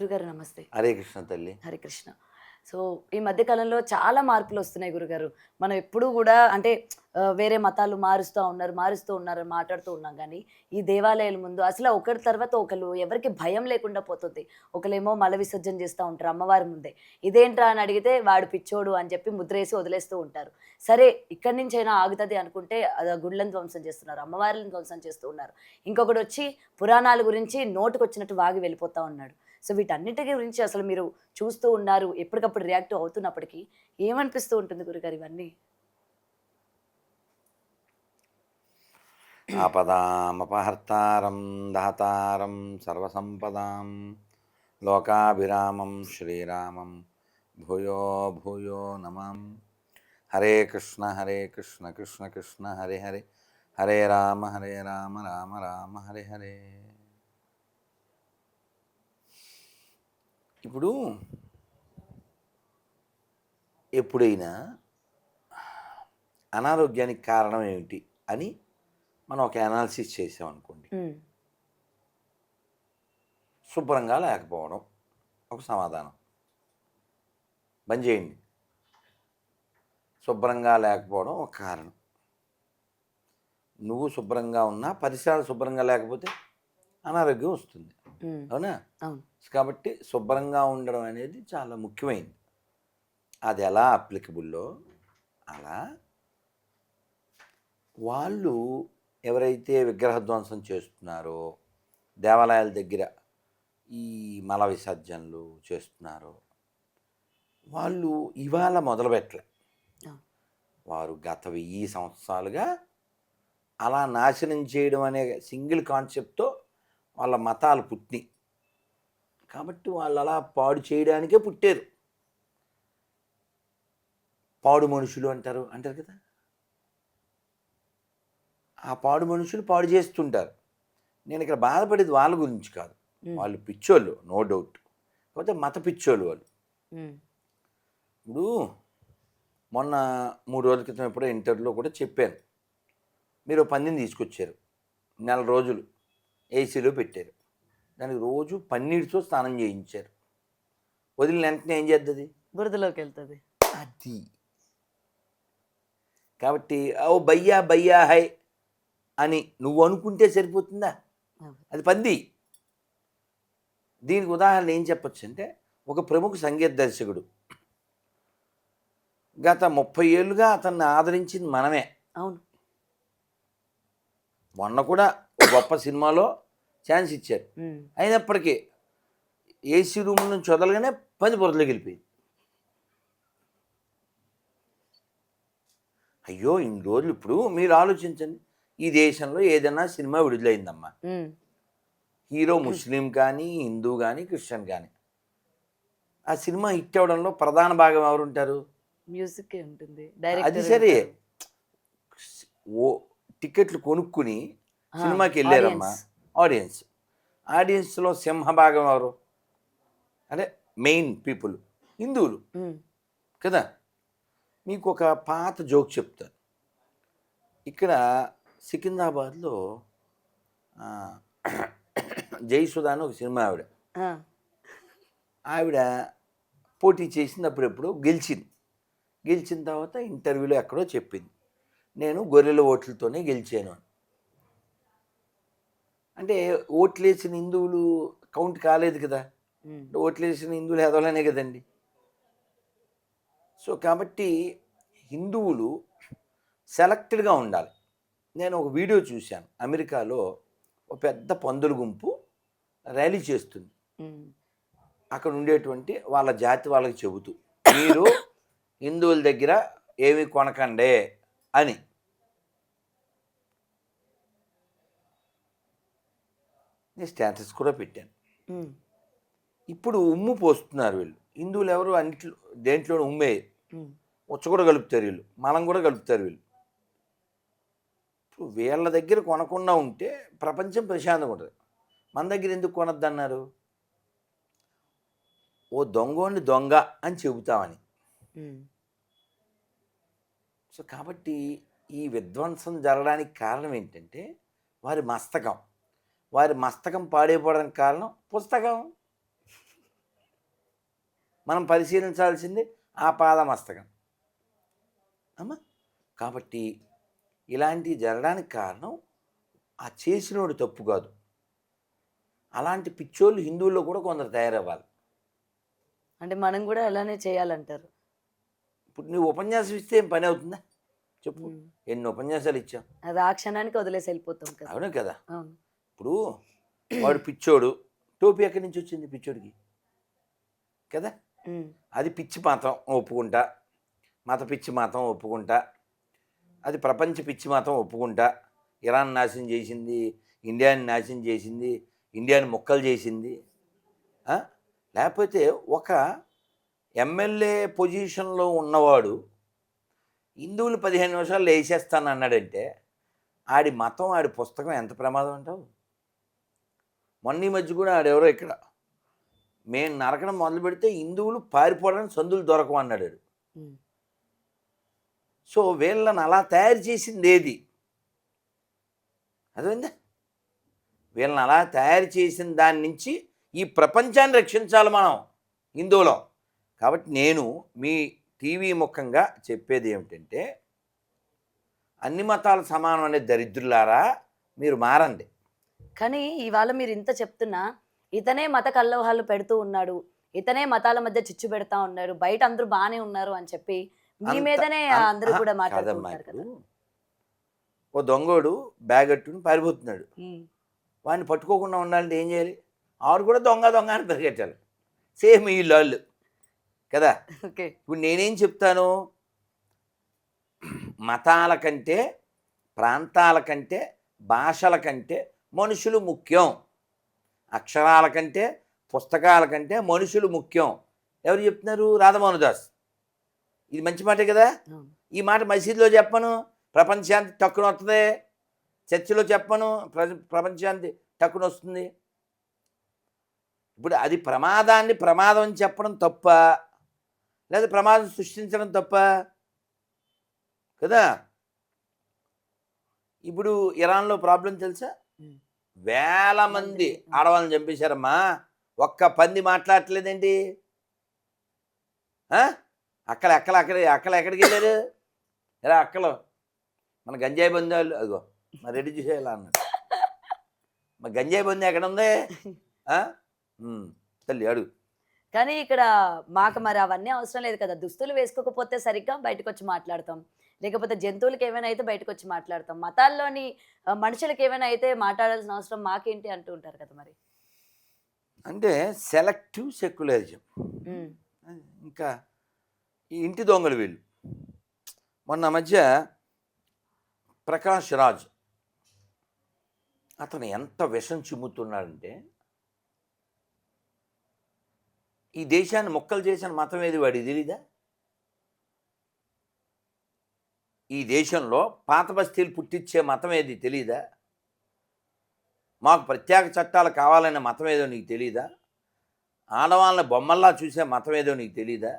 గురుగారు నమస్తే. హరే కృష్ణ తల్లి. హరే కృష్ణ. సో, ఈ మధ్య కాలంలో చాలా మార్పులొస్తున్నాయి గురుగారు. మనం ఎప్పుడూ గూడా అంటే వేరే మతాలు మారుస్తూ ఉన్నారని మాట్లాడుతూ ఉన్నాం గానీ, ఈ దేవాలయాల ముందు అసల ఒకరి తర్వాత ఒకళ్ళు ఎవరికీ భయం లేకుండా పోతుంది. ఒకళ్ళేమో మల విసర్జన చేస్తా ఉంటారు అమ్మవారి ముందే. ఇదేంట్రా అని అడిగితే వాడు పిచ్చోడు అని చెప్పి ముద్రేసి వదిలేస్తూ ఉంటారు. సరే ఇక్కడి నుంచైనా ఆగుతది అనుకుంటే గుళ్ళని ధ్వంసం చేస్తున్నారు. అమ్మవార్లని ధ్వంసం చేస్తూ ఉన్నారు. ఇంకొకడొచ్చి పురాణాల గురించి నోటికొచ్చినట్టు వాగి వెళ్ళిపోతా ఉన్నాడు. సో, వీటన్నిటి గురించి అసలు మీరు చూస్తూ ఉన్నారు. ఎప్పటికప్పుడు రియాక్ట్ అవుతున్నప్పటికీ ఏమనిపిస్తూ ఉంటుంది గురుగారు ఇవన్నీ? ఆపదామపహర్తారం దాతారం సర్వసంపదాం లోకాభిరామం శ్రీరామం భూయో భూయో నమం. హరే కృష్ణ కృష్ణ కృష్ణ హరే హరే, హరే రామ రామ రామ హరే హరే. ఇప్పుడు ఎప్పుడైనా అనారోగ్యానికి కారణం ఏమిటి అని మనం ఒక అనాలిసిస్ చేసామనుకోండి, హ్మ్. శుభ్రంగా లేకపోవడం ఒక సమాధానం. బంద్ చేయండి. శుభ్రంగా లేకపోవడం ఒక కారణం. నువ్వు శుభ్రంగా ఉన్నా పరిసరాలు శుభ్రంగా లేకపోతే అనారోగ్యం వస్తుంది. హ్మ్. అవునా? అవును. కాబట్టి శుభ్రంగా ఉండడం అనేది చాలా ముఖ్యమైనది. అది ఎలా అప్లికబుల్లో అలా వాళ్ళు ఎవరైతే విగ్రహ ధ్వంసం చేస్తున్నారో, దేవాలయాల దగ్గర ఈ మల విసర్జనలు చేస్తున్నారో, వాళ్ళు ఇవాళ మొదలుపెట్టలే. ఆ! వారు గత 1000 సంవత్సరాలుగా అలా నాశనం చేయడం అనే సింగిల్ కాన్సెప్ట్తో వాళ్ళ మతాలు పుట్టినాయి. కాబట్టి వాళ్ళు అలా పాడు చేయడానికే పుట్టారు. పాడు మనుషులు అంటారు కదా. ఆ పాడు మనుషులు పాడు చేస్తుంటారు. నేను ఇక్కడ బాధపడేది వాళ్ళ గురించి కాదు. హ్మ్. వాళ్ళు పిచ్చోళ్ళు, నో డౌట్. కాకపోతే మత పిచ్చోళ్ళు వాళ్ళు. హ్మ్. ఇప్పుడు మొన్న 3 రోజుల క్రితం ఎప్పుడో ఇంటర్వ్యూలో కూడా చెప్పాను. మీరు పందిని తీసుకొచ్చారు, నెల రోజులు ఏసీలో పెట్టారు, దానికి రోజు పన్నీటితో స్నానం చేయించారు. వదిలిన వెంటనే ఏం చేస్తుంది? బురదలోకెళ్తది. అది. కాబట్టి ఓ భయ్యా భయ్యా హై అని నువ్వు అనుకుంటే సరిపోతుందా? అవును. అది పంది. దీనికి ఉదాహరణ ఏం చెప్పొచ్చు అంటే, ఒక ప్రముఖ సంగీత దర్శకుడు గత 30 ఏళ్ళుగా అతన్ని ఆదరించింది మనమే. అవును. మొన్న కూడా ఒక గొప్ప సినిమాలో ఛాన్స్ ఇచ్చారు. హ్మ్. అయినప్పటికీ ఏసీ రూమ్ నుంచి వదలగానే పంది బురదలోకి వెళ్ళిపోయింది. అయ్యో ఇన్ని రోజులు ఇప్పుడు మీరు ఆలోచించండి, ఈ దేశంలో ఏదైనా సినిమా విడుదలైందమ్మా, హ్మ్. హీరో ముస్లిం కానీ, హిందూ కానీ, క్రిస్టియన్ కానీ, ఆ సినిమా హిట్ అవ్వడంలో ప్రధాన భాగం ఎవరుంటారు? మ్యూజిక్కే ఉంటుంది. అది డైరెక్టర్ సరే, ఉంటారు. ఓ టికెట్లు కొనుక్కుని ఆ! సినిమాకి వెళ్ళారమ్మా ఆడియన్స్. ఆడియన్స్. ఆడియన్స్లో సింహభాగం ఎవరు? అంటే మెయిన్ పీపుల్ హిందువులు హ్మ్. కదా. మీకు ఒక పాత జోక్ చెప్తాను. ఇక్కడ సికింద్రాబాద్లో ఆ, జయసుధ అని ఒక సినిమా ఆవిడ, ఆ! ఆవిడ పోటీ చేసింది, అప్పుడెప్పుడు గెలిచింది. గెలిచిన తర్వాత ఇంటర్వ్యూలో ఎక్కడో చెప్పింది, నేను గొర్రెల ఓట్లతోనే గెలిచాను అని. అంటే ఓట్లేసిన హిందువులు కౌంట్ కాలేదు కదా. హ్మ్. ఓట్లేసిన హిందువులు ఎదవలనే కదండి. సో కాబట్టి హిందువులు సెలెక్టెడ్గా ఉండాలి. నేను ఒక వీడియో చూశాను, అమెరికాలో ఒక పెద్ద పందుల గుంపు ర్యాలీ చేస్తుంది. హ్మ్. అక్కడ ఉండేటువంటి వాళ్ళ జాతి వాళ్ళకి చెబుతూ, మీరు హిందువుల దగ్గర ఏమి కొనకండే అని. నేను స్టేటస్ కూడా పెట్టాను. హ్మ్. ఇప్పుడు ఉమ్ము పోస్తున్నారు వీళ్ళు, హిందువులు ఎవరు అన్నిట్లో దేంట్లోనూ ఉమ్మే, హ్మ్. ఉచ్చ కూడా కలుపుతారు వీళ్ళు, మలం కూడా కలుపుతారు వీళ్ళు. ఇప్పుడు వీళ్ళ దగ్గర కొనకుండా ఉంటే ప్రపంచం ప్రశాంతంగా ఉంటుంది. మన దగ్గర ఎందుకు కొనొద్దన్నారు? ఓ దొంగోడిని దొంగ అని చెబుతామని. హ్మ్. సో కాబట్టి ఈ విధ్వంసం జరగడానికి కారణం ఏంటంటే వారి మస్తకం. వారి మస్తకం పాడైపోవడానికి కారణం పుస్తకం. మనం పరిశీలించాల్సింది ఆ పాదమస్తకం అమ్మా. కాబట్టి ఇలాంటివి జరగడానికి కారణం ఆ చేసినోడు తప్పు కాదు. అలాంటి పిచ్చోళ్ళు హిందువుల్లో కూడా కొందరు తయారవ్వాలి. అంటే మనం కూడా అలానే చేయాలంటారు. ఇప్పుడు నువ్వు ఉపన్యాసం ఇస్తే ఏం పని అవుతుందా చెప్పు? ఎన్ని ఉపన్యాసాలు ఇచ్చావు? అది ఆ క్షణానికి వదిలేసి వెళ్ళిపోతాం కదా. అవును కదా. అవును. ఇప్పుడు వాడు పిచ్చోడు, టోపీ ఎక్కడి నుంచి వచ్చింది పిచ్చోడికి కదా? అది పిచ్చి మతం ఒప్పుకుంటా, మత పిచ్చి మతం ఒప్పుకుంటా, అది ప్రపంచ పిచ్చి మతం ఒప్పుకుంటా. ఇరాన్ నాశనం చేసింది, ఇండియాని నాశనం చేసింది, ఇండియాని ముక్కలు చేసింది. లేకపోతే ఒక ఎమ్మెల్యే పొజిషన్లో ఉన్నవాడు హిందువులు 15 నిమిషాలు వేసేస్తాను అన్నాడంటే ఆడి మతం ఆడి పుస్తకం ఎంత ప్రమాదం అంటావు? మొన్న ఈ మధ్య కూడా ఆడెవరో ఇక్కడ మేము నరకడం మొదలు పెడితే హిందువులు పారిపోవడానికి సందులు దొరకవు అన్నాడు. సో వీళ్ళని అలా తయారు చేసింది ఏది? అదేందా? వీళ్ళని అలా తయారు చేసిన దాని నుంచి ఈ ప్రపంచాన్ని రక్షించాలి మనం హిందువులం. కాబట్టి నేను మీ టీవీ ముఖంగా చెప్పేది ఏమిటంటే, అన్ని మతాలు సమానం అనే దరిద్రులారా మీరు మారండి. కానీ ఇవాళ మీరు ఇంత చెప్తున్నా ఇతనే మత కల్లహాలు పెడుతూ ఉన్నాడు, ఇతనే మతాల మధ్య చిచ్చు పెడతా ఉన్నాడు, బయట అందరూ బాగానే ఉన్నారు అని చెప్పి మీ మీదనే అందరూ కూడా మాట్లాడుతున్నారు కదా. ఓ దొంగోడు బ్యాగ్ అట్టుకుని పారిపోతున్నాడు, వాడిని పట్టుకోకుండా ఉండాలంటే ఏం చేయాలి? ఆవిడ కూడా దొంగ దొంగ అని పరిగెట్టాలి. సేమ్ ఈ లాళ్ళు కదా. ఇప్పుడు నేనేం చెప్తాను, మతాల కంటే, ప్రాంతాల కంటే, భాషల కంటే మనుషులు ముఖ్యం. అక్షరాల కంటే, పుస్తకాల కంటే మనుషులు ముఖ్యం. ఎవరు చెప్తున్నారు? రాధామోహన్ దాస్. ఇది మంచి మాటే కదా. ఈ మాట మసీదులో చెప్పను, ప్రపంచానికి టక్కున వస్తుంది. చర్చిలో చెప్పను, ప్రపంచానికి టక్కున వస్తుంది. ఇప్పుడు అది ప్రమాదాన్ని ప్రమాదం అని చెప్పడం తప్ప, లేదా ప్రమాదం సృష్టించడం తప్ప కదా. ఇప్పుడు ఇరాన్లో ప్రాబ్లం తెలుసా? వేల మంది ఆడవాళ్ళని చంపేశారమ్మా. ఒక్క పంది మాట్లాడట్లేదేంటి? అక్కలు ఎక్కడికి వెళ్ళారు? ఎలా అక్కలు మన గంజాయి బంధాలు అదిగో మరి రెడీ చేసేయాలి అన్నాడు. మరి గంజాయి బంధు ఎక్కడ ఉంది తల్లి అడుగు. కానీ ఇక్కడ మాకు మరి అవన్నీ అవసరం లేదు కదా. దుస్తులు వేసుకోకపోతే సరిగ్గా బయటకు వచ్చి మాట్లాడతాం, లేకపోతే జంతువులకి ఏమైనా అయితే బయటకు వచ్చి మాట్లాడతాం, మతాల్లోని మనుషులకి ఏమైనా అయితే మాట్లాడాల్సిన అవసరం మాకేంటి అంటూ ఉంటారు కదా. మరి అంటే సెలెక్టివ్ సెక్యులరిజం. ఇంకా ఈ ఇంటి దొంగలు వీళ్ళు. మొన్న మధ్య ప్రకాష్ రాజ్ అతను ఎంత విషం చిమ్ముతున్నాడంటే, ఈ దేశాన్ని మొక్కలు చేసిన మతం ఏది వాడికి తెలీదా? ఈ దేశంలో పాత బస్తీలు పుట్టించే మతం ఏది తెలీదా? మాకు ప్రత్యేక చట్టాలు కావాలనే మతం ఏదో నీకు తెలీదా? ఆడవాళ్ళని బొమ్మల్లా చూసే మతం ఏదో నీకు తెలీదా?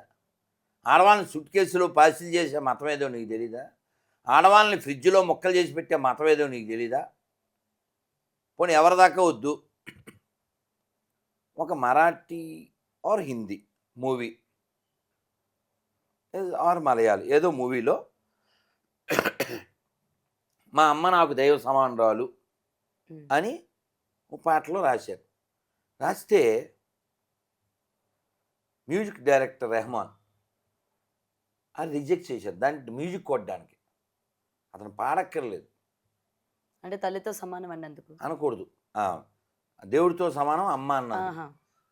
ఆడవాళ్ళని సుట్ కేసులో పార్సిల్ చేసే మతం ఏదో నీకు తెలీదా? ఆడవాళ్ళని ఫ్రిడ్జ్లో మొక్కలు చేసి పెట్టే మతం ఏదో నీకు తెలీదా? పోనీ ఎవరిదాకా వద్దు, ఒక Marathi or Hindi movie or Malayali ఏదో మూవీలో మా అమ్మ నాకు దైవ సమానురాలు అని ఒక పాటలో రాశారు. రాస్తే మ్యూజిక్ డైరెక్టర్ రెహమాన్ అది రిజెక్ట్ చేశారు. దానికి మ్యూజిక్ కొట్టడానికి అతను పాడక్కర్లేదు. అంటే తల్లితో సమానం అన్నందుకు అనకూడదు, దేవుడితో సమానం అమ్మ అన్నాడు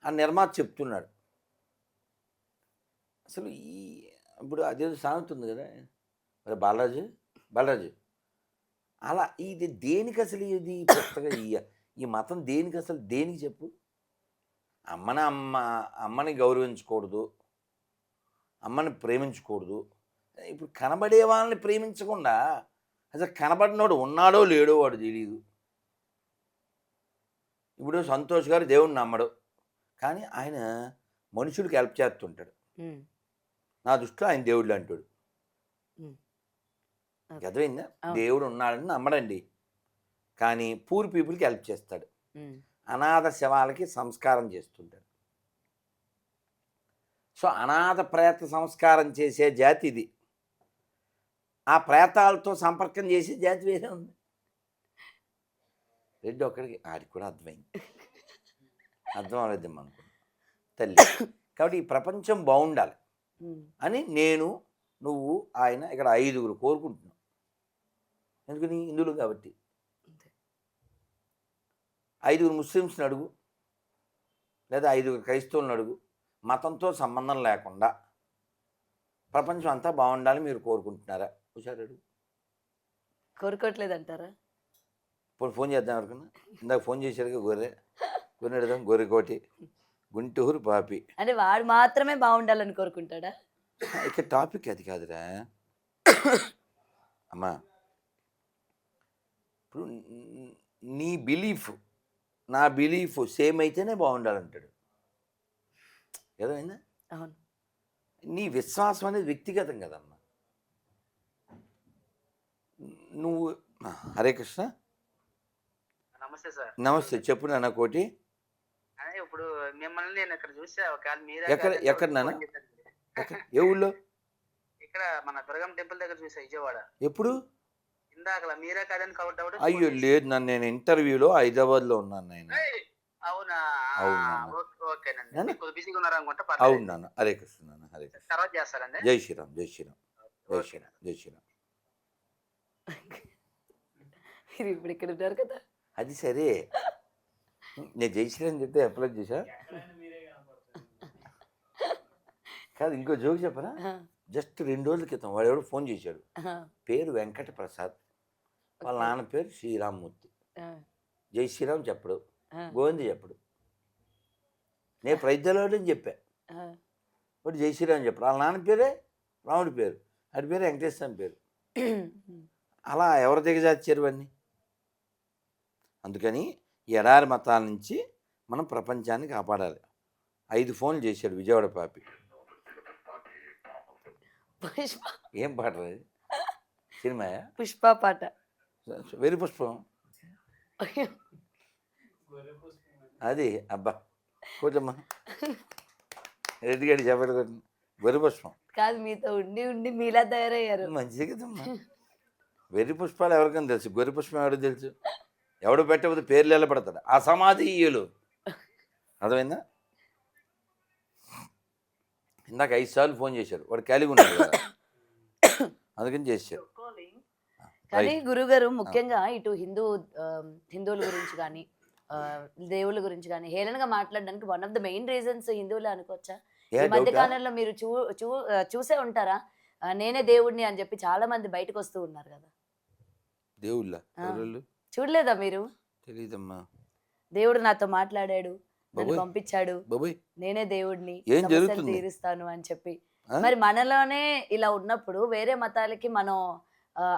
ఆ నిర్మాత చెప్తున్నాడు. అసలు ఇప్పుడు అదేదో సాగుతుంది కదా, మరి బాలరాజు అలా ఇది దేనికి అసలు? ఇది పుస్తకం ఈ మతం దేనికి అసలు? దేనికి చెప్పు? అమ్మని గౌరవించకూడదు, అమ్మని ప్రేమించకూడదు. ఇప్పుడు కనబడే వాళ్ళని ప్రేమించకుండా అసలు కనబడినోడు ఉన్నాడో లేడో వాడు తెలియదు. ఇప్పుడు సంతోష్ గారు దేవుడిని నమ్మడు, కానీ ఆయన మనుషులకి హెల్ప్ చేస్తుంటాడు. నా దృష్టిలో ఆయన దేవుళ్ళు అంటాడు. అర్థమైందా? దేవుడు ఉన్నాడని నమ్మడండి, కానీ పూర్ పీపుల్కి హెల్ప్ చేస్తాడు. అనాథ శవాలకి సంస్కారం చేస్తుంటాడు. సో అనాథ ప్రేత సంస్కారం చేసే జాతి ఇది. ఆ ప్రేతాలతో సంపర్కం చేసే జాతి వేరే ఉంది. రెడ్డి ఒక్కడికి ఆడికి కూడా అర్థమైంది. అర్థం అవ్వలేదేమో అనుకున్నాను తల్లి. కాబట్టి ఈ ప్రపంచం బాగుండాలి అని నేను, నువ్వు, ఆయన ఇక్కడ 5గురు కోరుకుంటున్నాం. ఎందుకని? హిందువులు కాబట్టి. 5గురు ముస్లిమ్స్ని అడుగు, లేదా 5గురు క్రైస్తవులను అడుగు. మతంతో సంబంధం లేకుండా ప్రపంచం అంతా బాగుండాలి మీరు కోరుకుంటున్నారా? ఒకసారి అడుగు. కోరుకోవట్లేదంటారా? ఇప్పుడు ఫోన్ చేద్దాం అనుకున్నా. ఇందాక ఫోన్ చేశాడుగా గొర్రె అడుగుదాం. గొర్రెకోటి గుంటూరు పాపి. అంటే వాడు మాత్రమే బాగుండాలని కోరుకుంటాడా? ఇక టాపిక్ అది కాదురా అమ్మా. ఇప్పుడు నీ బిలీఫ్ నా బిలీఫ్ సేమ్ అయితేనే బాగుండాలంటాడు. ఏదైనా అవును. నీ విశ్వాసం అనేది వ్యక్తిగతం కదమ్మా. నువ్వు హరే కృష్ణ. నమస్తే సార్. నమస్తే, చెప్పు నాన్న కోటి. అదే ఇప్పుడు మిమ్మల్ని నేను ఇక్కడ చూసా. ఒకవేళ మీరే ఎక్కడ నాన్న? ఏ ఊళ్ళో? ఇక్కడ మన దుర్గం టెంపుల్ దగ్గర చూసా, విజయవాడ. ఎప్పుడు? ఇందాక మీరే కాదని కౌట్ అవ్వడం. అయ్యో లేదు నన్ను, నేను ఇంటర్వ్యూలో హైదరాబాద్లో ఉన్నాను నేను. అవునా? అవును. ఓకేనండి. కొద్దిగా బిజీగా ఉన్నారు అనుకుంటా. అవును నాన్న. హరే కృష్ణ నాన్న. హరే కృష్ణ. తర్వాత చేస్తారండి. జై శ్రీరామ్, జై శ్రీరామ్, జై శ్రీరామ్, జై శ్రీరామ్. మీరు ఇప్పుడు ఇక్కడ ఉన్నారు కదా. అది సరే, నేను జై శ్రీరామ్ చెప్తే అప్లై చేశా కాదు. ఇంకో జోక్ చెప్పరా? జస్ట్ 2 రోజుల క్రితం వాడు ఎవడో ఫోన్ చేశాడు. పేరు వెంకట ప్రసాద్, వాళ్ళ నాన్న పేరు శ్రీరామ్మూర్తి. జై శ్రీరామ్ చెప్పడు, గోవింద చెప్పడు. నేను ప్రజలోని చెప్పా, వాడు జై శ్రీరామ్ చెప్పడు. వాళ్ళ నాన్న పేరే రాముడి పేరు, వాడి పేరు వెంకటేశ్వరం పేరు. అలా ఎవరి దిగజార్చారు అన్నీ. అందుకని ఈ ఎడారి మతాల నుంచి మనం ప్రపంచాన్ని కాపాడాలి. 5 ఫోన్లు చేశాడు విజయవాడ పాపి. పుష్ప. ఏం పాట అది? సినిమాయా? పుష్ప పాట. వెరి పుష్పం అది. అబ్బా కూర్చోమ్మా, రెడ్డి గడి చెప్పాడు కొట్టి. వెరి పుష్పం కాదు, మీతో ఉండి ఉండి మీలా తయారయ్యారు. మంచిది కదమ్మా. వెర్రి పుష్పాలు ఎవరికైనా తెలుసు, గొర్రె పుష్పం ఎవడో తెలుసు. ఎవడు పెట్టకపోతే పేర్లు ఎలా పడతాడు అసమాధీయులు. అర్థమైందా? ఇందాక 5 సార్లు ఫోన్ చేశాడు, వాడు ఖాళీగా ఉన్నాడు కదా, అందుకని చేశాడు. కానీ గురుగారు ముఖ్యంగా ఇటు హిందువుల గురించి కానీ దేవుళ్ళ గురించి కానీ హేళనగా మాట్లాడడానికి one of the main reasons హిందువులే అనుకోవచ్చా? ఈ మధ్య కాలంలో మీరు చూసే ఉంటారా, నేనే దేవుడిని అని చెప్పి చాలా మంది బయటకు వస్తూ ఉన్నారు కదా. దేవుళ్ళ చూడలేదా మీరు? తెలీదమ్మా. దేవుడు నాతో మాట్లాడాడు, నన్ను పంపించాడు, నేనే దేవుడిని, ఏం జరుగుతుంది తీరుస్తాను అని చెప్పి. మరి మనలోనే ఇలా ఉన్నప్పుడు వేరే మతాలకి మనం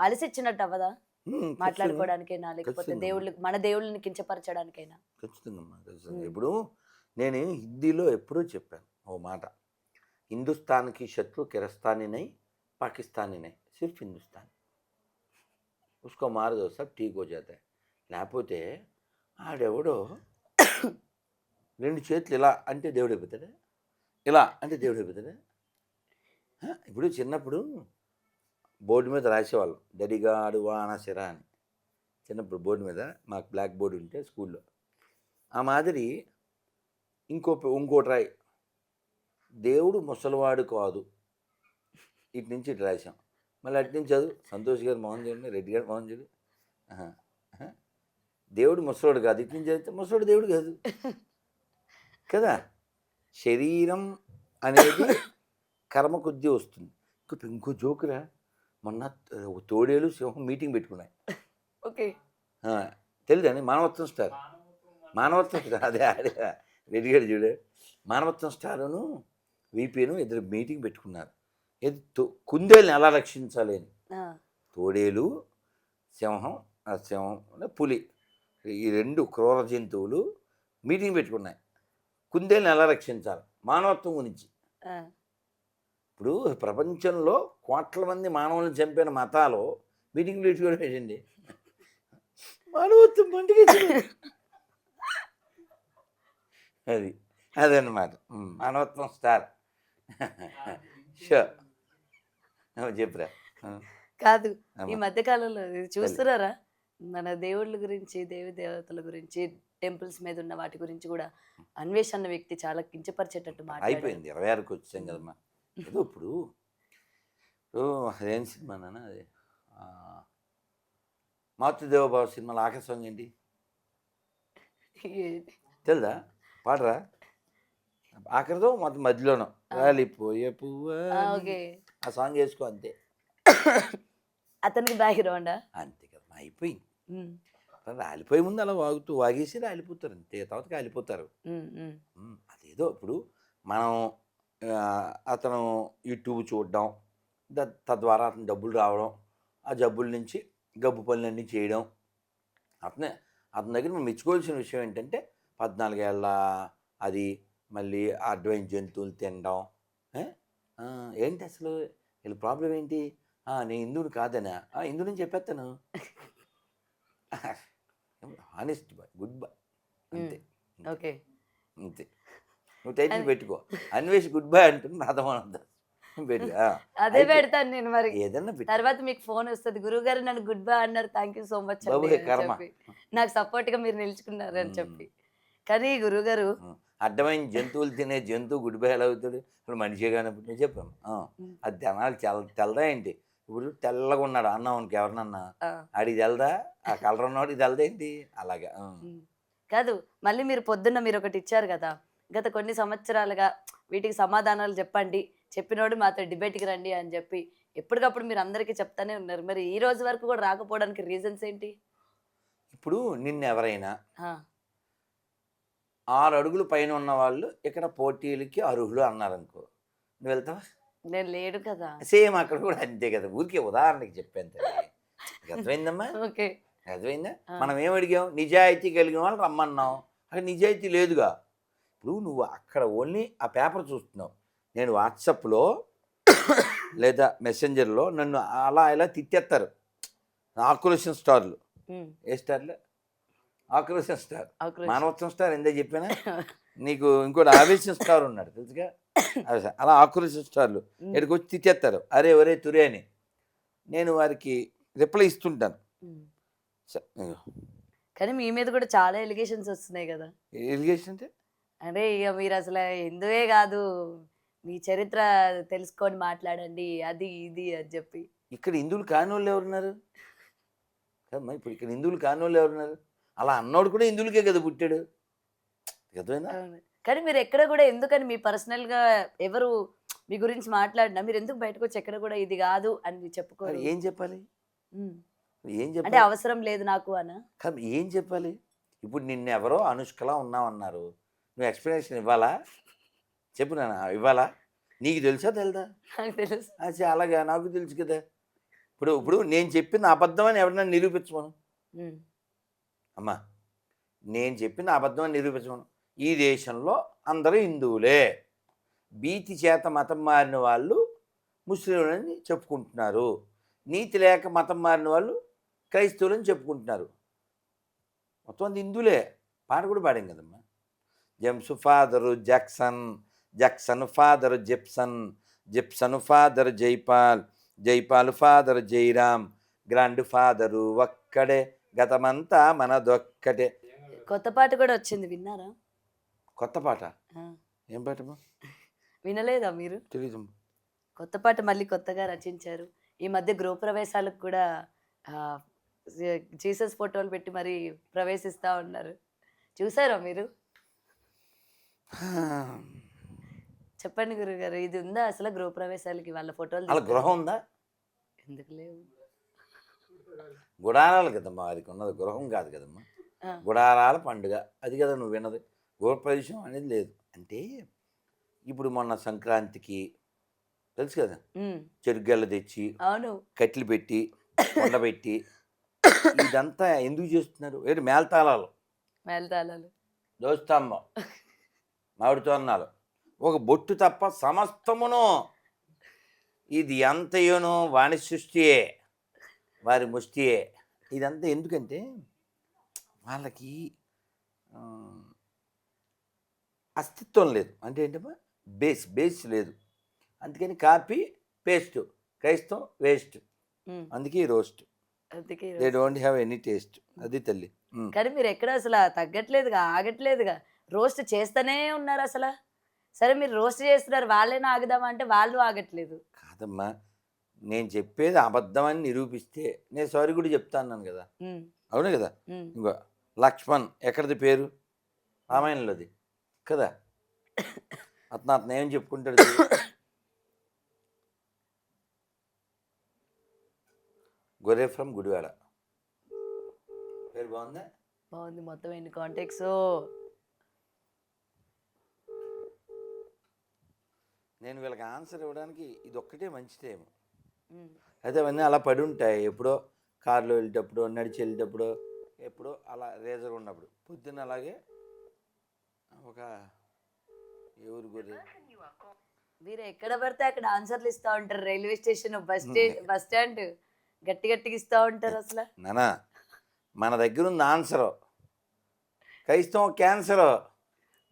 అలసిచ్చినట్టు అవ్వదా? మాట్లాడుకోవడానికైనా లేకపోతే మన దేవుళ్ళని కించపరచడానికైనా? ఖచ్చితంగా ఖచ్చితంగా. ఇప్పుడు నేను హిందీలో ఎప్పుడూ చెప్పాను ఓ మాట, హిందుస్థాన్కి శత్రు కిరస్తానీ నై పాకిస్తానీ నై, సిర్ఫ్ హిందుస్థాన్. ఉస్కో మార్ దో సబ్ ఠీక్ హో జాతా హై. లేకపోతే ఆడెవడో 2 చేతులు ఇలా అంటే దేవుడు అయిపోతాడా, ఇలా అంటే దేవుడు అయిపోతాడా? ఇప్పుడు చిన్నప్పుడు బోర్డు మీద రాసేవాళ్ళం దడిగాడు వానసిరా అని. చిన్నప్పుడు బోర్డు మీద మాకు బ్లాక్ బోర్డు ఉంటే స్కూల్లో, ఆ మాదిరి ఇంకోటి రాయి, దేవుడు ముసలివాడు కాదు, ఇటు నుంచి ఇటు రాసాం. మళ్ళీ అటు నుంచి చదువు, సంతోష్ గారు మోహన్ చూడండి, రెడ్డి గారు మోహన్ చూడు, దేవుడు ముసలోడు కాదు, ఇటు నుంచి చదివితే ముసలోడు దేవుడు కాదు కదా. శరీరం అనేది కర్మ కొద్దీ వస్తుంది. ఇంకో జోకురా, మొన్న తోడేలు సింహం మీటింగ్ పెట్టుకున్నాయి. ఓకే, తెలియదండి? మానవత్వం స్టార్, మానవత్వం స్టార్, అదే రెడ్డి గారు చూడే, మానవత్వం స్టారును వీపీను ఇద్దరు మీటింగ్ పెట్టుకున్నారు. ఏది కుందేలుని ఎలా రక్షించాలి అని. తోడేలు సింహం పులి, ఈ 2 క్రూర జంతువులు మీటింగ్ పెట్టుకున్నాయి, కుందేలుని ఎలా రక్షించాలి మానవత్వం గురించి. ఇప్పుడు ప్రపంచంలో కోట్ల మంది మానవులను చంపిన మతాలు మీటింగ్ పెట్టుకోవడం ఏంటండి? మానవత్వం పండుగ అదన్నమాట. మానవత్వం స్టార్ షో చెప్పురా. కాదు, ఈ అమ్మా మధ్య కాలంలో ఇది చూస్తున్నారా? మన దేవుళ్ళ గురించి, దేవి దేవతల గురించి, టెంపుల్స్ మీద ఉన్న వాటి గురించి కూడా అన్వేష్ అన్న వ్యక్తి చాలా కించపరిచేటట్టు మాట్లాడారు. అయిపోయింది 26కి వచ్చాం కదమ్మా. ఏదో ఇప్పుడు అదేం సినిమా నాన్న అది మాతృదేవబాబు సినిమాలో ఆఖరి సాంగ్ ఏంటి తెలుదా? పాడరా ఆఖరితో మొత్తం మధ్యలోనో రాలిపోయే పువ్వా ఓకే, ఆ సాంగ్ వేసుకో అంతే. అతనికి బ్యాక్గ్రౌండ్. అంతే కదమ్మా అయిపోయింది. రాలిపోయే ముందు అలా వాగేసి రాలిపోతారు అంతే, తర్వాత కాలిపోతారు. అదేదో ఇప్పుడు మనం అతను యూట్యూబ్ చూడడం, తద్వారా అతను డబ్బులు రావడం, ఆ జబ్బుల నుంచి గబ్బు పనులన్నీ చేయడం, అతని దగ్గర మనం మెచ్చుకోవాల్సిన విషయం ఏంటంటే 14 ఏళ్ళ అది మళ్ళీ అడ్వైన్ జంతువులు తినడం. ఏంటి అసలు వీళ్ళ ప్రాబ్లం ఏంటి? నేను హిందువుని కాదనా? హిందువుని చెప్పేస్తాను. హానెస్ట్ బాయ్, గుడ్ బాయ్ అంతే. ఓకే, అంతే. నువ్వు టైటిల్ పెట్టుకో, అన్వేష్ గుడ్ బాయ్ అంటుంది రాధమానంద పెట్టుకో. అదే పెడతాను నేను. మరి ఏదన్నా పెట్టు. తర్వాత మీకు ఫోన్ వస్తుంది, గురువు గారు నన్ను గుడ్ బై అన్నారు, థ్యాంక్ యూ సో మచ్ బాబు అని కర్మ. చెప్పి, నాకు సపోర్ట్ గా మీరు నిలుచుకున్నారు అని చెప్పి. కానీ గురువు గారు అడ్డమైన జంతువులు తినే జంతువు గుడ్ బై ఎలా అవుతాడు? ఇప్పుడు మనిషే కానప్పుడు నేను చెప్పాము అది జనాలు తెల్లదా ఏంటి? ఇప్పుడు తెల్లగా ఉన్నాడు అన్నావునికి ఎవరినన్నా ఆడికి తెలదా? ఆ కలర్ ఉన్నవాడికి తెలదా ఏంటి? అలాగా కాదు, మళ్ళీ మీరు పొద్దున్న మీరు ఒకటి ఇచ్చారు కదా, గత కొన్ని సంవత్సరాలుగా వీటికి సమాధానాలు చెప్పండి, చెప్పినోడు మాతో డిబేట్కి రండి అని చెప్పి ఎప్పటికప్పుడు మీరు అందరికీ చెప్తానే ఉన్నారు. మరి ఈ రోజు వరకు కూడా రాకపోవడానికి రీజన్స్ ఏంటి? ఇప్పుడు నిన్న ఎవరైనా 6 అడుగులు పైన ఉన్న వాళ్ళు ఇక్కడ పోటీలకి అర్హులు అన్నారనుకో, నువ్వు వెళ్తావా? నేను లేడు కదా. సేమ్ అక్కడ కూడా అంతే కదా. ఊరికే ఉదాహరణకి చెప్పాను తల్లి. అర్థమైందమ్మా? ఓకే, అర్థమైందా? మనం ఏం అడిగాం? నిజాయితీ కలిగిన వాళ్ళు రమ్మన్నాం. అక్కడ నిజాయితీ లేదుగా. ఇప్పుడు నువ్వు అక్కడ ఓన్లీ ఆ పేపర్ చూస్తున్నావు. నేను వాట్సాప్లో లేదా మెసెంజర్లో నన్ను అలా ఇలా తిట్టేస్తారు ఆక్రోషన్ స్టార్లు. ఏ స్టార్లు? ఆక్రోషన్ స్టార్, మానవత్వం స్టార్ ఎందే చెప్పానా నీకు? ఇంకోటి ఆవేశం స్టార్ ఉన్నాడు తెలుసుగా. అలా ఆక్రోషన్ స్టార్లు ఇక్కడికి వచ్చి తిట్టేస్తారు, అరే ఒరే తురే అని. నేను వారికి రిప్లై ఇస్తుంటాను. కానీ మీ మీద కూడా చాలా ఎలిగేషన్స్ వస్తున్నాయి కదా. ఎలిగేషన్ అంటే అంటే ఇక మీరు అసలు హిందువే కాదు, మీ చరిత్ర తెలుసుకొని మాట్లాడండి అది ఇది అని చెప్పి. ఇక్కడ హిందువులు కాని వాళ్ళు ఎవరున్నారు? కదమ్మా, ఇప్పుడు ఇక్కడ హిందువులు కాని వాళ్ళు ఎవరున్నారు? అలా అన్నోడు కూడా హిందువులకే కదా పుట్టాడు. అర్థమైందా? కానీ మీరు ఎక్కడ కూడా ఎందుకని మీ పర్సనల్ గా ఎవరు మీ గురించి మాట్లాడినా మీరు ఎందుకు బయటకు వచ్చి ఎక్కడ కూడా ఇది కాదు అని చెప్పుకోరు? ఏం చెప్పాలి? ఏం అంటే చెప్పాలి? అవసరం లేదు నాకు అనా? కానీ ఏం చెప్పాలి? ఇప్పుడు నిన్నెవరో అనుష్కలా ఉన్నావన్నారు, నువ్వు ఎక్స్ప్లెనేషన్ ఇవ్వాలా? చెప్పు నాన్న, ఇవ్వాలా? నీకు తెలుసా తెలదా? నాకు తెలుసు. అలాగా నాకు తెలుసు కదా. ఇప్పుడు నేను చెప్పింది అబద్ధం అని ఎవరైనా నిరూపించమను. అమ్మా, నేను చెప్పింది అబద్ధం అని నిరూపించమను. ఈ దేశంలో అందరూ హిందువులే, భీతి చేత మతం మారిన వాళ్ళు ముస్లింలని చెప్పుకుంటున్నారు, నీతి లేక మతం మారిన వాళ్ళు క్రైస్తవులని చెప్పుకుంటున్నారు. మొత్తం అంది హిందువులే. పాట కూడా పాడాం కదమ్మా. James father Jackson, Jackson father Gibson, Gibson father Jaipal, Jaipal father Jairam, grand father ఒక్కడే, గతమంతా మనదొక్కటే. కొత్త పాట కూడా వచ్చింది, విన్నారా? కొత్త పాట? ఏం పాటమ్మా? వినలేదా మీరు? తెలీదు. కొత్త పాట మళ్ళీ కొత్తగా రచించారు. ఈ మధ్య గృహప్రవేశాలకు కూడా జీసస్ ఫోటోలు పెట్టి మరి ప్రవేశిస్తా ఉన్నారు. చూసారా మీరు? చెప్పండి గురుగారు, ఇది ఉందా అసలు గృహప్రవేశాలకి వాళ్ళ ఫోటోలు? అలా గృహం ఉందా? ఎందుకు లేవు? గుడారాలు కదమ్మా, అది ఉన్నది గృహం కాదు కదమ్మా. గుడారాల పండుగ అది కదా నువ్వు విన్నది. గృహప్రవేశం అనేది లేదు. అంటే ఇప్పుడు మొన్న సంక్రాంతికి తెలుసు కదా, చెరుగల్ల తెచ్చి అవును కట్లు పెట్టి కొండబెట్టి ఇదంతా ఎందుకు చేస్తున్నారు? ఏంటి? మేళతాళాలు, దోస్తాంబం, మామిడి తోరణాలు, ఒక బొట్టు తప్ప సమస్తమును ఇది అంతయును వాణి సృష్టియే, వారి ముష్టియే. ఇదంతా ఎందుకంటే వాళ్ళకి అస్తిత్వం లేదు. అంటే ఏంటమ్మా? బేస్ లేదు. అందుకని కాపీ పేస్ట్, క్రైస్తం వేస్ట్, ఉమ్, అందుకే ఈ రోస్ట్. అందుకే they don't have any taste. అది తల్లి. కానీ మీరు ఎక్కడ అసలు తగ్గట్లేదుగా, ఆగట్లేదుగా, రోస్ట్ చేస్తూనే ఉన్నారు అసలు. సరే మీరు రోస్ట్ చేస్తున్నారు, వాళ్ళైనా ఆగుదామా అంటే వాళ్ళు ఆగట్లేదు. కాదమ్మా, నేను చెప్పేది అబద్ధం అని నిరూపిస్తే నేను సారీ కూడా చెప్తా అన్నాను కదా. ఉమ్, అవును కదా. ఉమ్. ఇంకో లక్ష్మణ్ ఎక్కడిది పేరు? రామాయణంలోది కదా. అతను ఏం చెప్పుకుంటాడు చూడు. గొర్రె ఫ్రమ్ గుడివాడ. పేరు బాగుందా? బాగుంది, మొత్తం ఎన్ని కాంటాక్ట్స్. నేను వీళ్ళకి ఆన్సర్ ఇవ్వడానికి ఇది ఒక్కటే మంచి టైం. అయితే అవన్నీ అలా పడి ఉంటాయి, ఎప్పుడో కారులో వెళ్ళేటప్పుడు, నడిచి వెళ్ళేటప్పుడు, ఎప్పుడో అలా రేజర్ ఉన్నప్పుడు. పొద్దున్న అలాగే ఒక ఎవరు గొర్రె మీరు ఎక్కడ పడితే అక్కడ ఆన్సర్లు ఇస్తా ఉంటారు. రైల్వే స్టేషన్, బస్ స్టాండ్, గట్టి గట్టిగా ఇస్తా ఉంటారు అసలు. నానా, మన దగ్గర ఉంది ఆన్సరు. క్రైస్తవం cancer,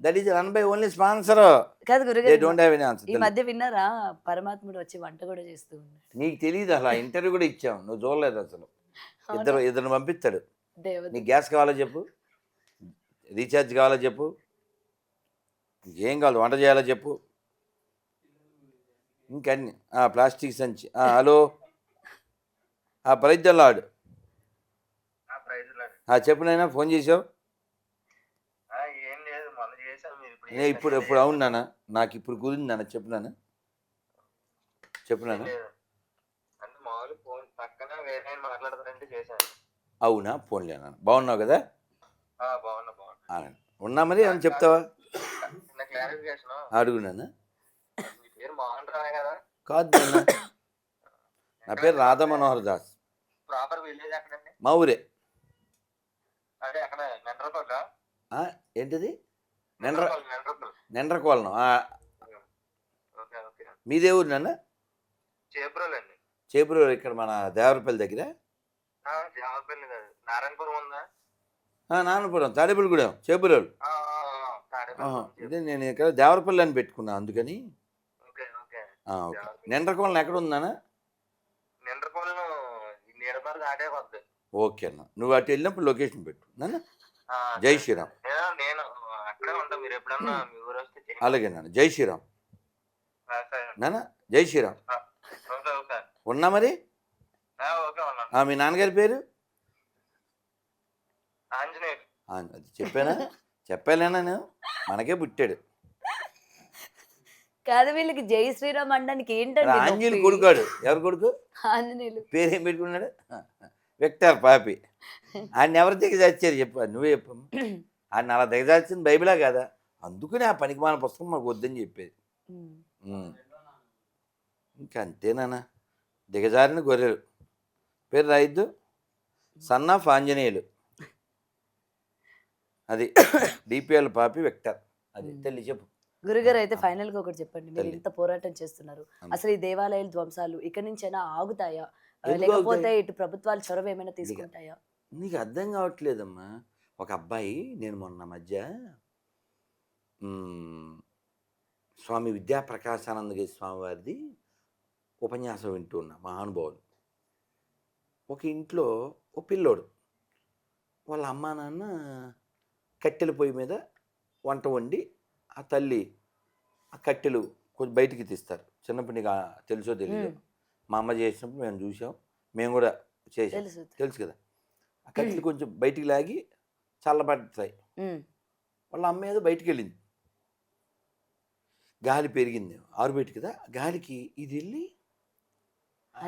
that is run by only sponsor. కాదు దే గురుగారు, డోంట్ హ్యావ్ ఎనీ ఆన్సర్. ఈ మధ్య విన్నారా పరమాత్ముడు వచ్చి వంట కూడా చేస్తూ ఉన్నాడు. నీకు తెలియదు అసలు. ఇంటర్వ్యూ కూడా ఇచ్చాం, నువ్వు చూడలేదు అసలు. ఇద్దరు పంపిస్తాడు. దేవత నీకు గ్యాస్ కావాలో చెప్పు, రీఛార్జ్ కావాలో చెప్పు, ఏం కావాలి, వంట చేయాలో చెప్పు, ఇంకన్నీ. ప్లాస్టిక్ సంచి. హలో, ప్రైజ్లాడు. చెప్పు నైనా, ఫోన్ చేసావు? ఏం లేదు, మొన్న చేశాను, మీరు ఇప్పుడు నేను ఇప్పుడు అవును నాన్న, నాకు ఇప్పుడు కుదిరింది నాన్న. చెప్పు నాన్న. అంటే మామూలు ఫోన్ పక్కన వేరే మాట్లాడతారంటే చేశాను. అవునా? ఫోన్లే నాన్న. బాగున్నావు కదా? బాగున్నా. ఉన్నా మరి ఏమని చెప్తావా? చిన్న క్లారిఫికేషన్. అడుగు నాన్న. మీ పేరు మోహన్ రావు కదా? కాదు నాన్న, నా పేరు రాధా మనోహర్ దాస్. ప్రాపర్ విలేజ్ ఎక్కడండి? మా ఊరే. అదే అక్కడ మెండ్రపల్లి. ఏంటిది? మెండ్రపల్లి. నెండ్రకోలను. Okay okay. మీదే ఊరు నాన్న? చేబ్రోలు అండి. చేపురు ఇక్కడ మన దేవరపల్లి దగ్గర. దేవరపల్లి కాదు, నారాయణపురం ఉందా? నాన్నపురం, తాడేపల్లిగూడెం, చేపురోలు. తాడేపల్లి. ఇదే నేను ఇక్కడ దేవరపల్లి అని పెట్టుకున్నా అందుకని. Okay okay. ఓకే. నెండ్రకోలను ఎక్కడ ఉందానా? నిండ్రపల్లి నీడబారు దాటే వద్దు. ఓకే అన్న, నువ్వు అటు వెళ్ళినప్పుడు లొకేషన్ పెట్టు నాన్న. జై శ్రీరామ్. నేను అక్కడే ఉంటా, మీరు ఎప్పుడన్నా మీ ఊరు వస్తే చేయండి. అలాగే నాన్న, జై శ్రీరామ్ సరే. నాన్న, జై శ్రీరామ్. Okay okay. ఉన్నా మరి? ఓకే ఉన్నాను. మీ నాన్నగారి పేరు? ఆంజనేయులు. అది చెప్పాలేనా నేను? మనకే పుట్టాడు. కాదు, వీళ్ళకి జై శ్రీరామ్ అనడానికి ఏంటండి ఆంజనేయులు నొప్పి? కొడుకాడు. ఎవరు కొడుకు? ఆంజనేయులు. పేరేం పెట్టుకున్నాడు? విక్టర్ పాపి. ఆయన ఎవరు దిగజార్చారు చెప్పు, నువ్వే చెప్పమ్మా. ఆయన అలా దిగజార్చింది బైబిలా కాదా? అందుకని ఆ పనికిమాల పుస్తకం మాకు వద్దని చెప్పేది. ఇంకా అంతేనా? దిగజారిన గొర్రెలు. పేరు రాయిద్దు, సన్ ఆఫ్ ఆంజనేయులు. అది డిపిఎల్ పాపి విక్టర్. అది తల్లి చెప్పు. గురుగారు, అయితే ఫైనల్ గా ఒకటి చెప్పండి. మీరు తల్లి. ఇంత పోరాటం చేస్తున్నారు, అసలు ఈ దేవాలయాల ధ్వంసాలు ఇక్కడి నుంచైనా ఆగుతాయా? ఎందుకు లేకపోతే ఆగుతాయి? ఇటు ప్రభుత్వాలు చొరవ ఏమైనా తీసుకుంటాయా? నీకు అర్థం కావట్లేదమ్మా. ఒక అబ్బాయి, నేను మొన్న మధ్య స్వామి విద్యాప్రకాశానందగిరి స్వామి వారిది ఉపన్యాసం వింటూ ఉన్నా. మహానుభావులు. ఒక ఇంట్లో ఒక పిల్లోడు, వాళ్ళ అమ్మా నాన్న కట్టెల పొయ్యి మీద వంట వండి, ఆ తల్లి ఆ కట్టెలు కొంచెం బయటికి తీస్తారు. చిన్నప్పుడు నీకు తెలుసో తెలియదు, మా అమ్మ చేసినప్పుడు మేము చూసాం, మేము కూడా చేసాం, తెలుసు కదా. ఆ కట్టెలు కొంచెం బయటికి లాగి చల్లబడతాయి. వాళ్ళ అమ్మ ఏదో బయటికి వెళ్ళింది, గాలి పెరిగింది, ఆరుబయట కదా, గాలికి ఇది వెళ్ళి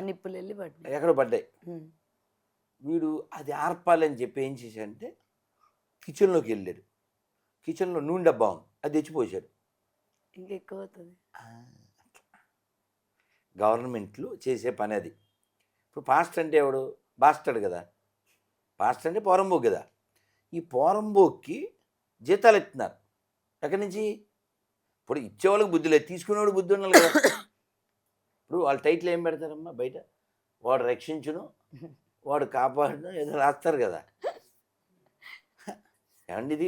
నిప్పులు వెళ్ళి పడ్డాయి. ఎక్కడ పడ్డాయి. వీడు అది ఆర్పాలని చెప్పి ఏం చేశాడంటే కిచెన్లోకి వెళ్ళాడు. కిచెన్లో నూనె డబ్బా ఉంది, అది తెచ్చిపోసాడు. ఇంకెక్కువ అవుతుంది. గవర్నమెంట్లు చేసే పని అది. ఇప్పుడు పాస్టర్ అంటే ఎవడు? బాస్టర్డ్ కదా. పాస్టర్ అంటే పోరంబోక్ కదా. ఈ పోరంబోక్కి జీతాలు ఇస్తున్నారు. ఎక్కడి నుంచి? ఇప్పుడు ఇచ్చేవాళ్ళకి బుద్ధి లేదు, తీసుకునేవాడు బుద్ధి ఉండాలి కదా. ఇప్పుడు వాళ్ళ టైటిల్ ఏం పెడతారమ్మా బయట? వాడు రక్షించును, వాడు కాపాడును, ఏదో రాస్తారు కదా. ఏమండి, ఇది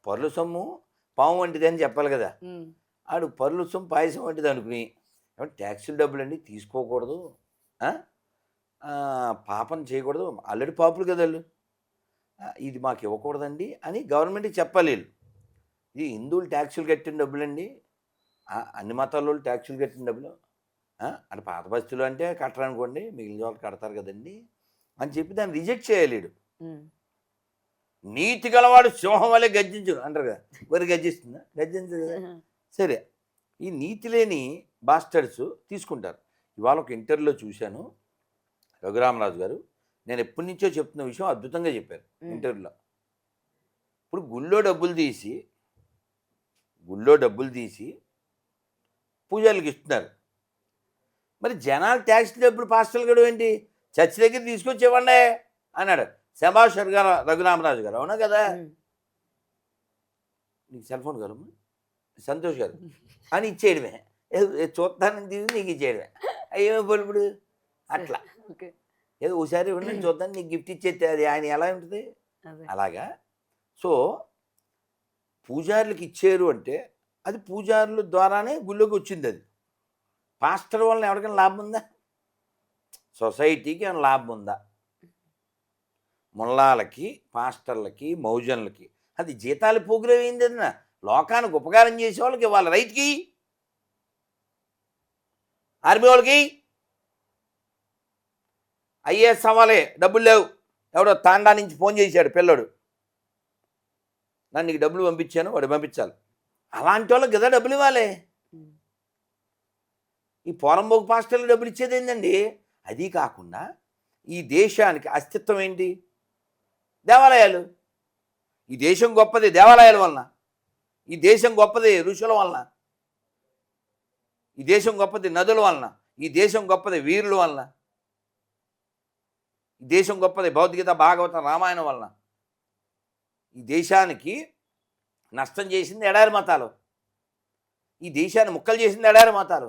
పర్లు సొమ్ము పాము వంటిది అని చెప్పాలి కదా. ఆడు పర్లు సొమ్ము పాయసం వంటిది అనుకుని ఏమంటే ట్యాక్సులు డబ్బులండి తీసుకోకూడదు, ఆ? పాపం చేయకూడదు, ఆల్రెడీ పాపులు కదా వాళ్ళు, ఇది మాకు ఇవ్వకూడదండి అని గవర్నమెంట్కి చెప్పాలి వీళ్ళు. ఇది హిందువులు ట్యాక్సులు కట్టిన డబ్బులండి, అన్ని మతాల వాళ్ళు ట్యాక్సులు కట్టిన డబ్బులు, అంటే పాత బస్తులు అంటే కట్టరనుకోండి, మిగిలిన వాళ్ళు కడతారు కదండి అని చెప్పి దాన్ని రిజెక్ట్ చేయాలి వీడు. ఉమ్. నీతి గలవాడు సింహం వల్లే గర్జించు అంటారు కదా, మరి గర్జిస్తుందా? గర్జించదు కదా. సరే, ఈ నీతి లేని బాస్టర్స్ తీసుకుంటారు. ఇవాళ ఒక ఇంటర్వ్యూలో చూశాను, రఘురామరాజు గారు, నేను ఎప్పటి నుంచో చెప్తున్న విషయం అద్భుతంగా చెప్పారు ఇంటర్వ్యూలో. ఇప్పుడు గుళ్ళో డబ్బులు తీసి పూజారులకు ఇస్తున్నారు. మరి జనాలు ట్యాక్స్ డబ్బులు పాస్టర్లు కూడా ఏంటి, చర్చి దగ్గర తీసుకొచ్చి ఇవ్వండి అన్నాడు శభాష్ రఘురామరాజు గారు, అవునా కదా? నీకు సెల్ ఫోన్ గారు సంతోష్ గారు అని ఇచ్చేయడమే, చూస్తానని తీసి నీకు ఇచ్చేయడమే, అయ్యేమో ఇప్పుడు అట్లా ఓకే. ఏదో ఒకసారి ఇవ్వండి చూద్దాం నీకు గిఫ్ట్ ఇచ్చేస్తే అది ఆయన ఎలా ఉంటుంది అదే. అలాగా. సో పూజారులకు ఇచ్చారు అంటే అది పూజారుల ద్వారానే గుళ్ళోకి వచ్చింది. అది పాస్టర్ వలన ఎవరికైనా లాభం ఉందా? సొసైటీకి ఏమైనా లాభం ఉందా? ముల్లాలకి, పాస్టర్లకి, మౌజన్లకి అది జీతాలు ప్రోగ్రాం ఏంది? అన్న లోకానికి ఉపకారం చేసే వాళ్ళకి వాళ్ళ రైతుకి, ఆర్మీ వాళ్ళకి, ఐఏఎస్ అవ్వాలి, డబ్బులు లేవు, ఎవడో తాండా నుంచి ఫోన్ చేశాడు పిల్లడు, నన్ను నీకు డబ్బులు పంపించాను, వాడు పంపించాలి, అలాంటి వాళ్ళకి కదా డబ్బులు ఇవ్వాలి. ఈ పోరంబోకు పాస్టర్లు డబ్బులు ఇచ్చేది ఏంటండి? అది కాకుండా ఈ దేశానికి అస్తిత్వం ఏంటి? దేవాలయాలు. ఈ దేశం గొప్పది దేవాలయాల వలన, ఈ దేశం గొప్పది ఋషుల వలన, ఈ దేశం గొప్పది నదుల వలన, ఈ దేశం గొప్పది వీరుల వలన, ఈ దేశం గొప్పది భౌతికత, భాగవతం, రామాయణం వలన. ఈ దేశానికి నష్టం చేసింది ఎడారి మతాలు, ఈ దేశాన్ని ముక్కలు చేసింది ఎడారి మతాలు,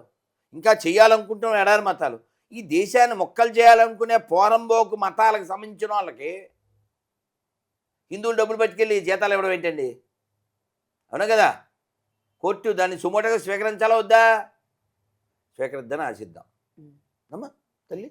ఇంకా చేయాలనుకుంటున్న ఎడారి మతాలు. ఈ దేశాన్ని మొక్కలు చేయాలనుకునే పోరంబోకు మతాలకు సంబంధించిన వాళ్ళకి హిందువులు డబ్బులు పట్టుకెళ్ళి జీతాలు ఇవ్వడం ఏంటండి? అవునా కదా? కోర్టు దాన్ని సుమోటగా స్వీకరించాలా వద్దా? స్వీకరిద్దని ఆశిద్దాం. అమ్మా తల్లి.